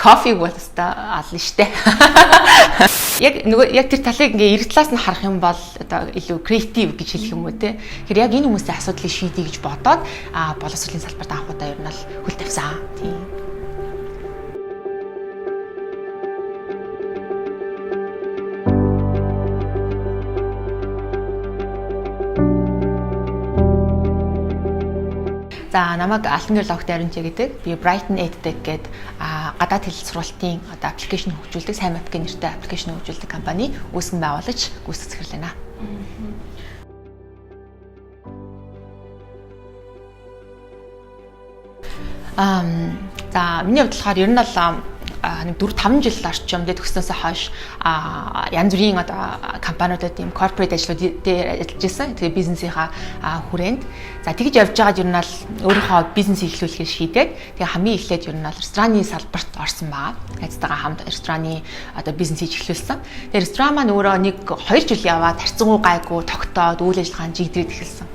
кофег бол өстой ална штэ. Яг тэр талыг ингээ эрт талаас нь харах юм бол одоо илүү креатив гэж хэлэх юм уу те. Тэгэхээр яг энэ хүмүүсийн асуудлыг шийдэе гэж бодоод боловсролын салбарт анхудаа ер нь л хөл тавьсан. Тийм. За намайг Алтан гэрэл огт аримжээ гэдэг. Би Brighton EdTech гэдэг гадаад хэл сургалтын одоо аппликейшн хөгжүүлдэг, сайн апп гэх нэртэй аппликейшн хөгжүүлдэг компани үүсгэн байгуулагч гүйцэтгэх захирлана. За миний хувьд болохоор ер нь бол нэг 4-5 жил орчим төгснөөсөө хойш янз бүрийн одоо компаниудад ийм корпорэт ажлууд дээр ажиллаж байсан. Тэгээ бизнесийнхаа хүрээнд за тэгж явж байгаад ер нь бол өөрийнхөө бизнес эхлүүлэхийг шийдээд тэгээ хамгийн эхлээд ер нь бол рестораны салбарт орсон байгаа. Найзтайгаа хамт рестораны одоо бизнесийг эхлүүлсэн. Тэгээ ресторан маань өөрөө нэг 2 жил яваад харьцангуй гайгүй тогтоод үйл ажиллагаанд жигдрээд эхэлсэн.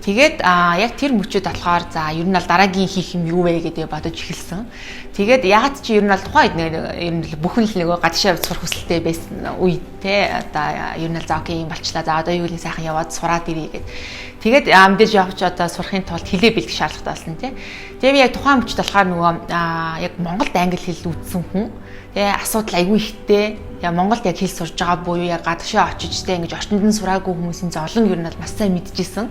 Тэгээд яг тэр мөчөд болохоор за ер нь бол дараагийн хийх юм юу вэ гэдэг бодож эхэлсэн. Тэгээд ягаад чи ер нь бол тухайд ер нь бүхэн л нөгөө гадаашаа сурах хүсэлтэй байсан үед те одоо ер нь л за окей юм болчлаа. За одоо юу нэг сайхан яваад сураад ирье гэд. Тэгээд мэдээж явж одоо сурахын тулд хэлээ бэлдэх шаардлагатай болсон тий. Тэгээд би яг тухайн мөчөд болохоор нөгөө яг Монголд англи хэл үзсэн хүн тэгээ асуудал айгүй ихтэй. Яа Монголд яг хэл сурж байгаа буюу яг гадаашаа очиж тэ ингэж орчинд нь сураагүй хүмүүсийн зовлон ер нь бол маш сайн мэдчихсэн.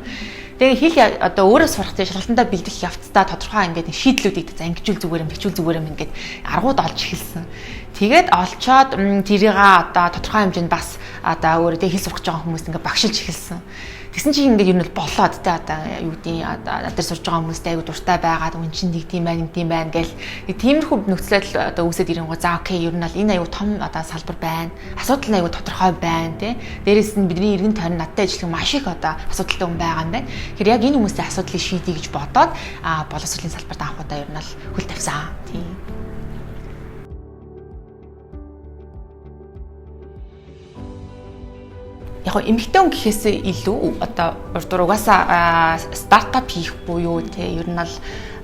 Тэгээ хэл одоо өөрөө сурах тийм шалгалтандаа бэлдэх явцдаа тодорхой ингээд шийдлүүдийг за ингэжүүл зүгээр юм бичүүл зүгээр юм ингээд аргууд олж эхэлсэн. Тэгээд олцоод тэрийг одоо тодорхой хэмжээнд бас одоо өөрөө тийм хэл сурах гэж байгаа хүмүүс ингээд багшилж эхэлсэн. Тэгсэн чинь ингээд ер нь болоод тэ одоо юу гэдэг одоо сурж байгаа хүмүүстэй айгу дуртай байгаад үн чинь нэг тийм байна гэл тиймэрхүү нөхцөлөд одоо үүсээд ирэнгөө за окей ер нь бол энэ айгу том одоо салбар байна. Асуудал нь айгу тодорхой байна тэ. Дээрээс нь бидний иргэн тойрон надтай ажиллах маш их одоо асуудалтай хүн байгаа юм байна. Тэгэхээр яг энэ хүмүүсийн асуудлыг шийдэе гэж бодоод боловсролын салбарт анхудаа ер нь бол хөл тавьсан. Тийм. Яг эмэгтэй хүн гэхээс илүү одоо урдуур угаасаа стартап хийх буюу те ер нь л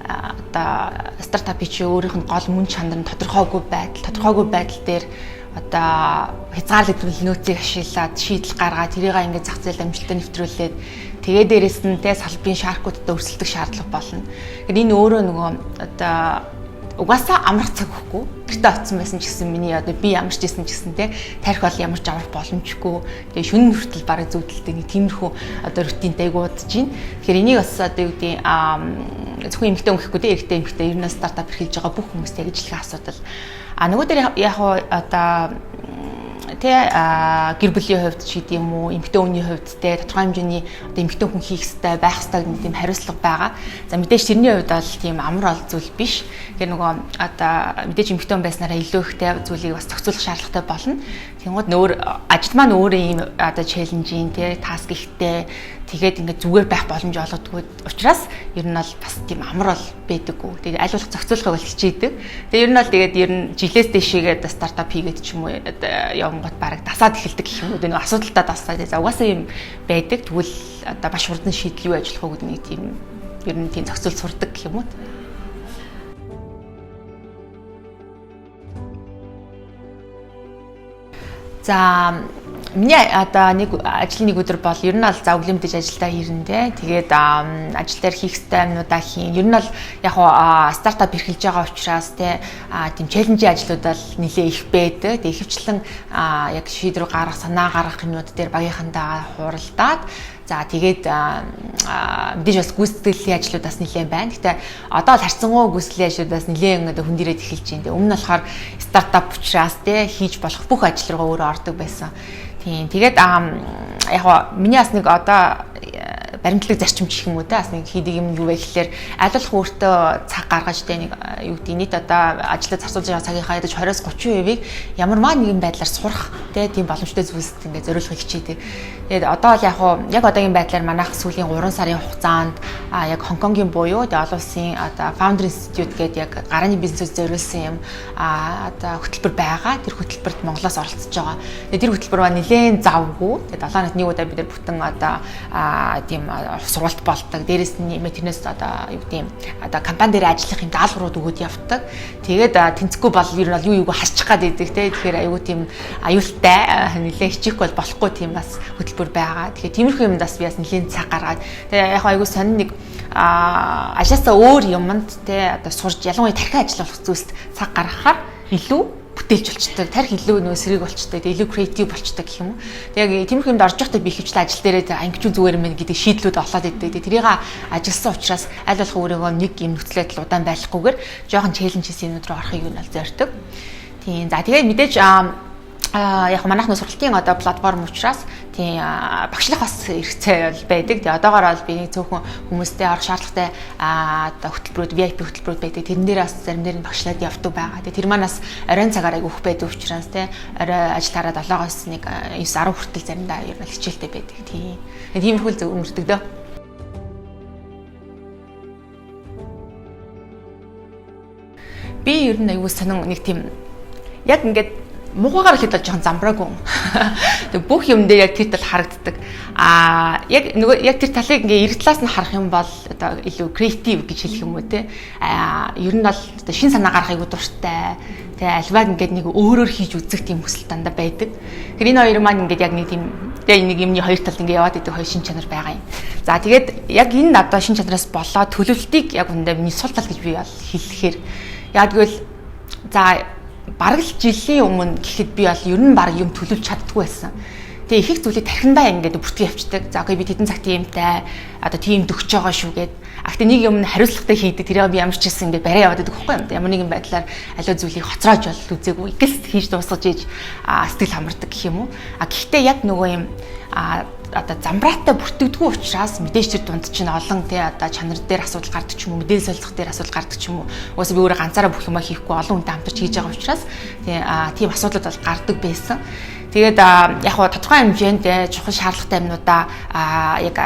одоо стартапын чи өөрийнх нь гол мөн чанар нь тодорхойгүй байдал дээр одоо хязгаарлагдсан нөөцийг ашиглаад шийдэл гаргаад тэрийг ингээд зах зээл амжилттай нэвтрүүлээд тэгээ дээрэс нь те салбарын шааркуудад өрсөлдөх шаардлага болно. Тэгэхээр энэ өөрөө нөгөө одоо угаасаа амрах цаг өгөхгүй. Гэртээ оцсон байсан ч гэсэн миний одоо би ямарч исэн ч гэсэн те тарих бол ямарч авах боломжгүй. Тэгээ шөнө хүртэл бараг зүудэлтэй нэг тиймэрхүү одоо рутинтэй айгуудж байна. Тэгэхээр энийг бас одоо юу гэдэг зөвхөн эмэгтэй хүн гэхгүй те эрэгтэй эмэгтэй ер нь стартап эрхэлж байгаа бүх хүмүүстэй ажиллах асуудал. Нөгөө дээр яг одоо тэ гэр бүлийн хувьд ч гэдэм үү эмэгтэй хүний хувьд тэ тодорхой хэмжээний одоо эмэгтэй хүн хийх ёстой байх ёстой гэдэг тийм хариуцлага байгаа. За мэдээж тэрний хувьд бол тийм амар ол зүйл биш. Тэгэхээр нөгөө одоо мэдээж эмэгтэй хүн байснараа илүү ихтэй зүйлийг бас зохицуулах шаардлагатай болно. Тэнгууд нөр ажил маань өөрөө ийм одоо челленжийн тэ таск ихтэй тэгээд ингээд зүгээр байх боломж олгодгүй учраас ер нь бол бас тийм амар бол байдаггүй. Тэгээд аль болох зохицуулахыг бол хичээдэг. Тэгээд ер нь бол тэгээд ер нь жилээс дэшегээд стартап хийгээд ч юм уу явангууд бараг дасаад эхэлдэг гэх юм уу. Нэг асуудалтай дасаад за угаасаа юм байдаг. Тэгвэл одоо маш хурдан шийдэл юу ажиллах уу гэдэг нэг тийм ер нь тийм зохицуул сурдаг гэх юм уу. За миний одоо нэг ажлын нэг өдөр бол ер нь бол за өглөө мэдээж ажилдаа ирнэ те. Тэгээд ажил дээр хийх ёстой юмнуудаа хийн. Ер нь бол яг стартап эрхэлж байгаа учраас те тийм челленжийн ажлууд бол нэлээ их байдаг. Тэгээд ихэвчлэн яг шийдвэр гаргах, санаа гаргах юмнууд дээр багийнхандаа хуралдаад за тэгээд мэдээж бас гүйцэтгэлийн ажлууд бас нэлээд байна. Гэтэ одоо л харьцангуй гүйцэтгэлийн ажлуудаас нэлээд хүн дээрээ эхэлж байна. Өмнө нь болохоор стартап учраас те хийж болох бүх ажил руу өөрөө ордог байсан. Тийм. Тэгээд яг миний бас нэг одоо баримтлаг зарчим гэх юм уу те бас нэг хийдэг юм юу вэ гэхээр аль болох өөртөө цаг гаргаж те нэг юу гэдэг нийт одоо ажлаа зарцуулж байгаа цагийнхаа ядаж 20-30%-ийг ямарваа нэгэн байдлаар сурах те тийм боломжтой зүйлсд ингээд зориулахыг хичээдэг. Тэгээд одоо л яг одоогийн байдлаар манайх сүүлийн 3 сарын хугацаанд яг Хонконгийн буюу те олон улсын одоо Founder Institute гэдэг яг гарааны бизнесүүд зориулсан юм одоо хөтөлбөр байгаа. Тэр хөтөлбөрт Монголоос оролцож байгаа. Тэгээд тэр хөтөлбөр маань нэлээд завгүй. Тэгээд 7 хоногт нэг удаа бид нар бүтэн одоо тийм тийм сургалт болдог. Дээрээс нь тэрнээс одоо юу гэдэг юм одоо компани дээр ажиллах юм даалгаврууд өгөөд явдаг. Тэгээд тэнцэхгүй бол ер нь юу юуг харчих гад байдаг те. Тэгэхээр аюу тийм аюултай нэлээд хичих бол болохгүй тийм бас хөтөлбөр байгаа. Тэгэхээр тиймэрхүү юм бас би бас нэлээд цаг гаргаад тэгээ яг аюу сонин нэг ажлаасаа өөр юмд те одоо сурж ялангуяа тархин ажиллах зүйлс цаг гаргахаар илүү бүтээлч болчтой, тарих илүү нөө сэрэг болчтой, илүү креатив болчтой гэх юм уу. Тэг яг тиймэрхүү юмд орж явахдаа би хөвчлээ ажил дээрээ ангичгүй зүгээр юм гэдэг шийдлүүд олоод идэв. Тэрийг ажилласан учраас аль болох өөрийгөө нэг юм нөхцөлөд л удаан байхгүйгээр жоохон челленжес юмуд руу орохыг юу нь зорддог. Тийм. За тэгээд мэдээж яг манайхны сургалтын одоо платформ учраас тийм багшлах бас хэрэгцээ бол байдаг. Тэгээ одоогоор бол би зөвхөн хүмүүстэй орох шаардлагатай одоо хөтөлбөрүүд VIP хөтөлбөрүүд байдаг. Тэрэн дээр бас зарим дээр нь багшлаад явдаг байгаа. Тэгээ тэр манаас оройн цагаар айгүйх байдаг учраас тийм орой ажиллаараа 7-оос 9 10 хүртэл заримдаа ер нь хичээлтэй байдаг. Тийм. Тиймэрхүү зөв өнгөрдөг дөө. Би ер нь айгүй сонин нэг тийм яг ингээд муугаар хэд бол жоохон замбраагүй. Тэг бүх юм дээр яг тэр тал харагддаг. Яг нөгөө яг тэр талыг ингээ эрт талаас нь харах юм бол одоо илүү креатив гэж хэлэх юм уу те. Ер нь бол одоо шин санаа гаргахыг дуртай. Тэ альваг ингээд нэг өөрөөр хийж үзэх тийм хүсэл дандаа байдаг. Тэр энэ хоёр маань ингээд яг нэг тийм нэг юмны хоёр талд ингээ яваад идэг хоёр шин чанар байгаа юм. За тэгээд яг энэ одоо шин чанараас болоод төлөвлөлтийг яг үндэ миний сул тал гэж би бол хэлэхээр яг гэвэл за бараг л жилийн өмнө гэхэд би бол ер нь баг юм төлөвлөж чаддгүй байсан. Тэгээ их их зүйлийг тархиндаа ингээд бүртгэж явцдаг. За окей би тэдэн цаг тиймтэй одоо тийм дөгч байгаа шүү гэд. Гэхдээ нэг юм хариуцлагатай хийдэг. Тэр би ямар ч гэсэн ингээд барай яваад байдаг байхгүй юу? Ямар нэгэн байдлаар аливаа зүйлийг хоцроож бол үзээгүй. Игээс хийж дуусгаж ийж сэтгэл хамардаг гэх юм уу. Гэхдээ яг нөгөө юм одоо замбраатай бүртгэдэггүй учраас мэдээж тэр дунд чинь олон тий одоо чанар дээр асуудал гардаг ч юм уу, мэдээлэл солилцох дээр асуудал гардаг ч юм уу. Угаасаа би өөрөө ганцаараа бүх юмаа хийхгүй олон хүнтэй хамтарч хийж байгаа учраас тийм асуудал бол гардаг байсан. Тэгээд яг хоо тодорхой хэмжээнд чухал шаардлагатай юмнуудаа яг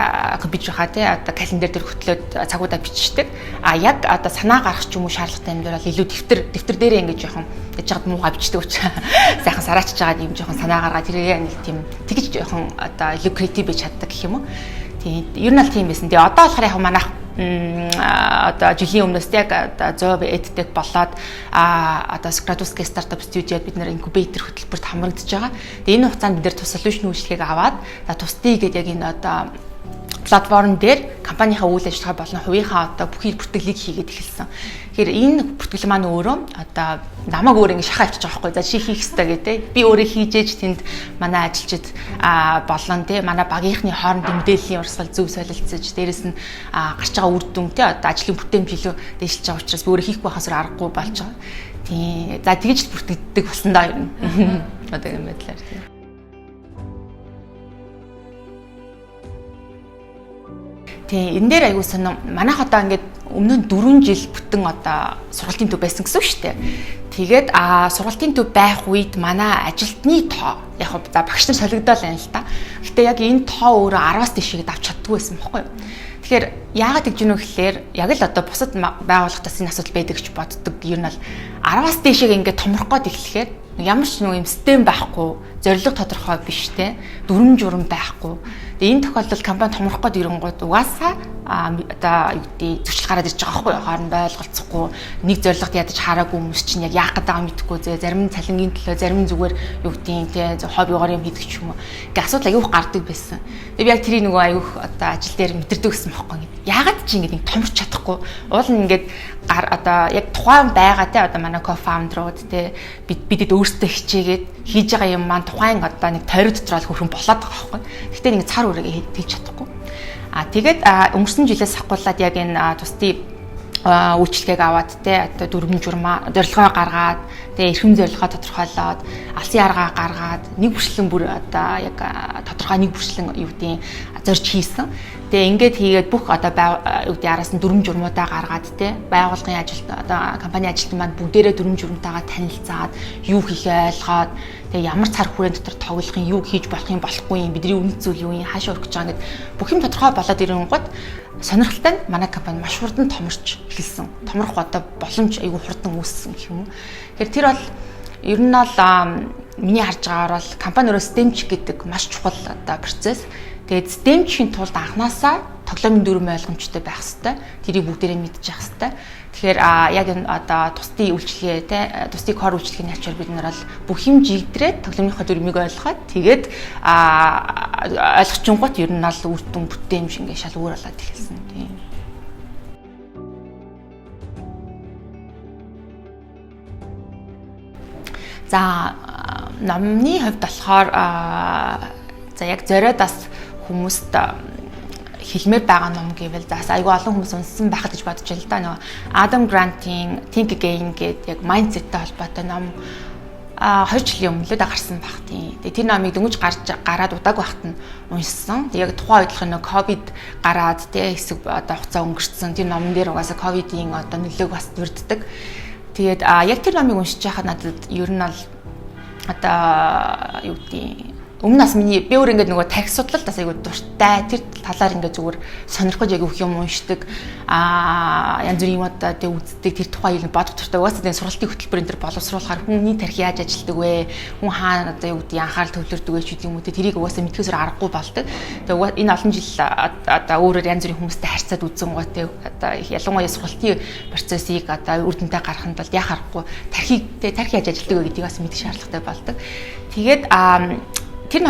компьютерхаа тий одоо календар дээр хөтлөөд цагуудаа бичдэг. Яг одоо санаа гаргах ч юм уу шаардлагатай юмнууд бол илүү дэвтэр дээрээ ингэж жоохон яж чад муугаа бичдэг учраас сайхан сараачж байгаа юм жоохон санаа гаргаад тэрээ нэг тийм тэгж жоохон одоо илүү креатив байж чаддаг гэх юм уу. Тийм ер нь л тийм байсан. Тэгээ одоо болохоор яг манайх одоо жилийн өмнөөс яг одоо 100 edtech болоод одоо Scratch стартап студиуд бид нэр инкубатор хөтөлбөрт хамрагдаж байгаа. Тэгээ энэ хугацаанд бид нэр тус солиушн үйлчлэгийг аваад тусдий гэдэг яг энэ одоо платформ дээр компанийнхаа үйл ажиллагаа болон хувийнхаа одоо бүхий бүртгэлийг хийгээд эхэлсэн. Тэгэхээр энэ бүртгэл маань өөрөө одоо намайг өөр ингэ шахаа авчиж байгаа байхгүй. За чи хийх ёстой гэдэг. Би өөрөө хийжээж тэнд манай ажилчид болон тий манай багийнхны хоорондын мэдээллийн урсгал зөв солилцож дээрэс нь гарч байгаа үр дүн тий одоо ажлын бүтээмж илүү дэвшилж байгаа учраас би өөрөө хийх байхаас аргагүй болж байгаа. Тий. За тэгж бүртгэдэг болсон даа юм. Одоо юм байдлаар тий. Тий, энэ дээр аягүй сонин манайх одоо ингээд өмнө нь 4 жил бүтэн одоо сургалтын төв байсан гэсэн үг шүү дээ. Тэгээд сургалтын төв байх үед манай ажилтны тоо яг за багш нар солигдоод байна л та. Гэтэ яг энэ тоо өөрөө 10-аас дээшээ авч чаддгүй байсан байхгүй юу? Тэгэхээр яагаад гэж юм гэхээр яг л одоо бусад байгууллагатаас энэ асуудал байдаг гэж боддог. Ер нь бол 10-аас дээшээ ингээд томрох гээд эхлэхээр ямар ч нэг юм систем байхгүй, зорилго тодорхой биш те, дүрм журм байхгүй. Тэгээ энэ тохиолдолд компани томрох гээд ирэнгууд угаасаа одоо юу гэдэг зөрчил гараад ирж байгаа байхгүй юу? Хоорондоо ойлголцохгүй, нэг зорилгод ядаж хараагүй хүмүүс чинь яг яах гэдэг нь мэдэхгүй зэ зарим нь цалингийн төлөө, зарим нь зүгээр юу гэдэг те хоббигоор юм хийдэг ч юм уу. Ингээ асуудал аюух гардаг байсан. Тэгээ би яг тэрийг нөгөө аюух одоо ажил дээр мэдэрдэг гэсэн байхгүй юм. Яагаад чи ингэ томрч чадахгүй? Уул нь ингээд одоо яг тухайн байгаа те одоо манай co-founder-ууд те бидэд өөрсдөө хичээгээд хийж байгаа юм маань тухайн одоо нэг тойрог дотор л хөрхөн болоод байгаа байхгүй. Гэхдээ нэг цар үрээгээ хийж чадахгүй. Тэгээд өнгөрсөн жилээс хахуулаад яг энэ тусдын үйлчлэгийг аваад те одоо дүрмэн журмаа зорилгоо гаргаад тэгээ эрхэм зорилгоо тодорхойлоод алсын аргаа гаргаад нэг бүрчлэн бүр одоо яг тодорхой нэг бүрчлэн юу гэдэг зорж хийсэн. Тэгээ ингээд хийгээд бүх одоо юу гэдэг араас нь дүрм журмуудаа гаргаад те байгууллагын ажилт одоо компани ажилтан маань бүгдээрээ дүрм журмтайгаа танилцаад юу хийхээ ойлгоод тэгээ ямар цар хүрээний дотор тоглох юм юу хийж болох юм болохгүй юм бидний үнэт зүйл юу юм хаашаа өрөх гэж байгаа гэд бүх юм тодорхой болоод ирэнгүүт сонирхолтой нь манай компани маш хурдан томорч эхэлсэн. Томрох одоо боломж айгүй хурдан үүссэн гэх юм уу. Тэгэхээр тэр бол ер нь бол миний харж байгаагаар бол компани өөрөө системч гэдэг маш чухал одоо процесс. Тэгээд STEM-ийн тулд анханасаа тоглоомын дүрм ойлгомжтой байх хэрэгтэй. Тэрийг бүгдээрээ мэдчих хэрэгтэй. Тэгэхээр яг энэ одоо тусдын үйлчлэгээ те тусдын core үйлчлэгээний ачаар бид нар бол бүх юм жигдрээд тоглоомынхаа дүрмийг ойлгоод тэгээд ойлгочингууд ер нь бол үр дүн бүтээмж ингээ шал өөр болоод эхэлсэн тийм. За номны хувьд болохоор за яг зориодас хүмүүст хэлмээр байгаа ном гэвэл заас айгүй олон хүмүүс унсан байхад гэж бодож байна л да. Нөгөө Адам Грантийн Think Again гэдэг яг mindsetтэй холбоотой ном 2 жилийн өмнө л гарсан баг тийм. Тэгээ тэр номыг дөнгөж гараад удааг байхад нь уншсан. Тэгээ яг тухайн үед нөгөө ковид гараад тэгээ хэсэг одоо хугацаа өнгөрцөн. Тэр номон дээр угаасаа ковидын одоо нөлөөг бас дүрддэг. Тэгээд яг тэр номыг уншиж байхад надад ер нь бол одоо юу гэдэг өмнө нас миний би өөр ингээд нөгөө тарих судлалтаас айгуу дуртай тэр талаар ингээд зүгээр сонирх гэж яг их юм уншдаг янз бүрийн юм одоо тэг үздэг тэр тухай юм бодох дуртай угаасаа тийм сургалтын хөтөлбөрийн тэр боловсруулахаар хүний тарих яаж ажилтдаг вэ хүн хаана одоо юу гэдэг анхаарал төвлөрдөг вэ ч гэдэг юм уу тэрийг угаасаа мэдхээсээр аргагүй болдог тэгээ энэ олон жил одоо өөрөөр янз бүрийн хүмүүстэй харьцаад үзэн гоо тэг одоо ялангуяа сургалтын процессыг одоо үр дүнтэй гаргахын тулд яах аргагүй тарих яаж ажилтдаг вэ гэдгийг бас мэдэх шаардлагатай болдог тэгээд тэр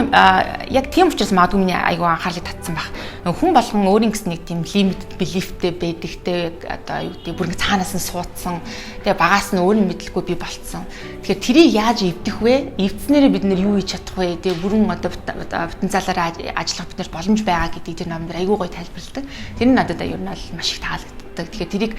яг тийм учраас магадгүй миний айгүй анхаарлыг татсан баг. Хүн болгон өөрийн гэсэн нэг тийм limited beliefтэй байдагтэй одоо юу гэдэг бүр ингэ цаанаас нь суудсан. Тэгээ багаас нь өөр нь мэдлэхгүй би болцсон. Тэгэхээр тэрийг яаж эвдэх вэ? Эвдснээрээ бид нэр юу хийж чадах вэ? Тэгээ бүрэн одоо потенциалаараа ажиллах бид нар боломж байгаа гэдгийг тэр номдэр айгүй гоё тайлбарладаг. Тэр нь надад ер нь маш их таалагддаг. Тэгэхээр тэрийг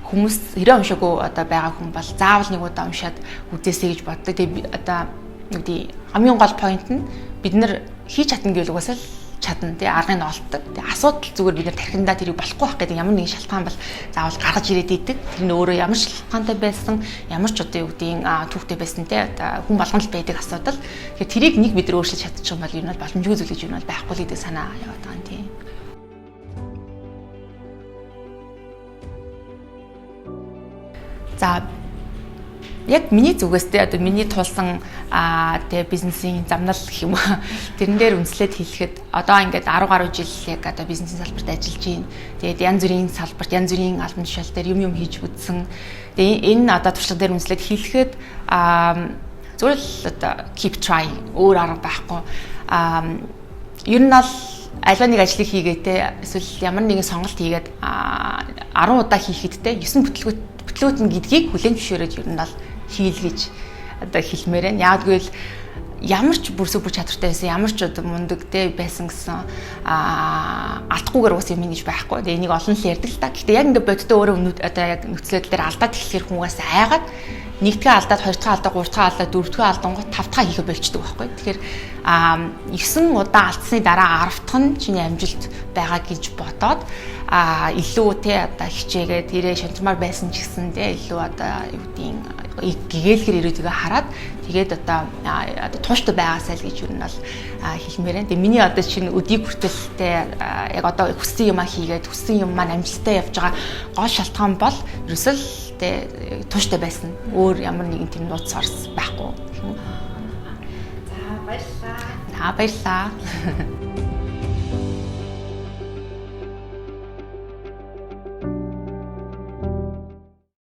хүмүүс хэрэг уншаагүй одоо байгаа хүн бол заавал нэг удаа уншаад үзээсэй гэж боддог. Тэгээ одоо үгүй хамгийн гол point нь бид нар хийж чадна гэвэл угаасаа чадна тий аргыг нь олддог. Тий асуудал зүгээр бид нар тархиндаа тэрийг болохгүй байх гэдэг ямар нэгэн шалтгаан бол заавал гаргаж ирээд идэг. Тэр нь өөрөө ямар шалтгаантай байсан, ямар ч одоо юу гэдгийг түүхтэй байсан тий одоо хүн болгоно л байдаг асуудал. Тэгэхээр тэрийг нэг бид нар өөрчилж чадчих юм бол ер нь бол боломжгүй зүйл гэж юу нь байхгүй л гэдэг санаа яваад байгаа юм тий. За яг миний зүгээс те одоо миний тулсан тэгээ бизнесийн замнал гэх юм уу тэрэн дээр үнслээд хэлэхэд одоо ингээд 10 гаруй жил яг одоо бизнесийн салбарт ажиллаж байна. Тэгээд янз бүрийн салбарт янз бүрийн албан тушаал дээр юм хийж үзсэн. Тэгээ энэ одоо туршлага дээр үнслээд хэлэхэд зүгээр л одоо keep trying өөр арга байхгүй. Ер нь бол альва нэг ажлыг хийгээтэй эсвэл ямар нэгэн сонголт хийгээд 10 удаа хийхэд те 9 бүтлгүүт нь гэдгийг хүлээн зөвшөөрөөд ер нь бол хийл гэж одоо хэлмээр байна. Яг гэвэл ямар ч бүр чадвартай байсан, ямар ч одоо мундаг те байсан гэсэн алдахгүйгээр уус юм гэж байхгүй. Тэгээ энийг олон л ярьдаг л та. Гэхдээ яг ингээд бодтой өөрөө одоо яг нөхцөлөд дээр алдаад эхлэхээр хүмүүс айгаад нэгдгээ алдаад, хоёрдугаар алдаа, гуравдугаар алдаа, дөрөвдугаар алдангууд тавдугаар хийхэ болчдөг байхгүй. Тэгэхээр 9 удаа алдсны дараа 10 дахь нь чиний амжилт байгаа гэж бодоод илүү те одоо хичээгээд ирээ шантармаар байсан ч гэсэн те илүү одоо юу гэдгийг гэгээлгэр ирээдүгээ хараад тэгээд одоо тууштай байгаасай л гэж юу нь бол хэлмээр байна. Тэгээ миний одоо чинь өдийг хүртэлтэй яг одоо хүссэн юмаа хийгээд хүссэн юм маань амжилттай явж байгаа гол шалтгаан бол ерөөсөл тэ тууштай байсан. Өөр ямар нэгэн тийм нууц сорс байхгүй. За баярлалаа.